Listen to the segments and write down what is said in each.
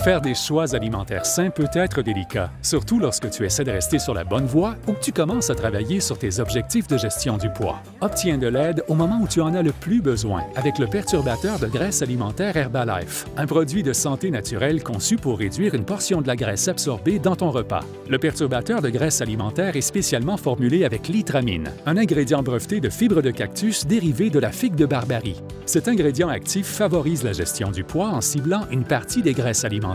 Faire des choix alimentaires sains peut être délicat, surtout lorsque tu essaies de rester sur la bonne voie ou que tu commences à travailler sur tes objectifs de gestion du poids. Obtiens de l'aide au moment où tu en as le plus besoin avec le perturbateur de graisse alimentaire Herbalife, un produit de santé naturelle conçu pour réduire une portion de la graisse absorbée dans ton repas. Le perturbateur de graisse alimentaire est spécialement formulé avec l'itramine, un ingrédient breveté de fibres de cactus dérivé de la figue de Barbarie. Cet ingrédient actif favorise la gestion du poids en ciblant une partie des graisses alimentaires.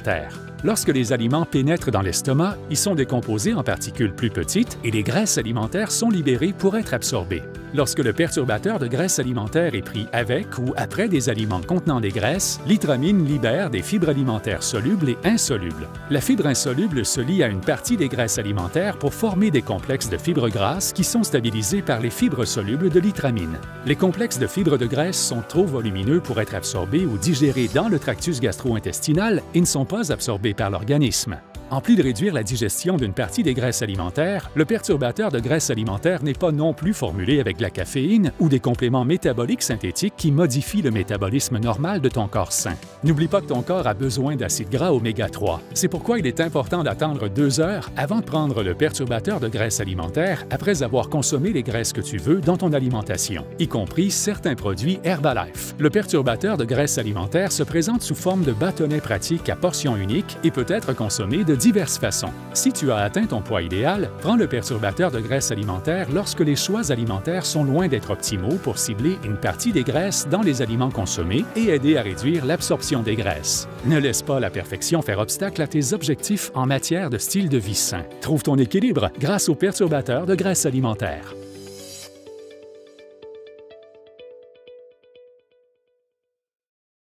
Lorsque les aliments pénètrent dans l'estomac, ils sont décomposés en particules plus petites et les graisses alimentaires sont libérées pour être absorbées. Lorsque le perturbateur de graisse alimentaire est pris avec ou après des aliments contenant des graisses, l'itramine libère des fibres alimentaires solubles et insolubles. La fibre insoluble se lie à une partie des graisses alimentaires pour former des complexes de fibres grasses qui sont stabilisés par les fibres solubles de l'itramine. Les complexes de fibres de graisse sont trop volumineux pour être absorbés ou digérés dans le tractus gastro-intestinal et ne sont pas absorbés par l'organisme. En plus de réduire la digestion d'une partie des graisses alimentaires, le perturbateur de graisse alimentaire n'est pas non plus formulé avec de la caféine ou des compléments métaboliques synthétiques qui modifient le métabolisme normal de ton corps sain. N'oublie pas que ton corps a besoin d'acides gras oméga 3. C'est pourquoi il est important d'attendre 2 heures avant de prendre le perturbateur de graisse alimentaire après avoir consommé les graisses que tu veux dans ton alimentation, y compris certains produits Herbalife. Le perturbateur de graisse alimentaire se présente sous forme de bâtonnet pratique à portion unique et peut être consommé de diverses façons. Si tu as atteint ton poids idéal, prends le perturbateur de graisse alimentaire lorsque les choix alimentaires sont loin d'être optimaux pour cibler une partie des graisses dans les aliments consommés et aider à réduire l'absorption des graisses. Ne laisse pas la perfection faire obstacle à tes objectifs en matière de style de vie sain. Trouve ton équilibre grâce au perturbateur de graisse alimentaire.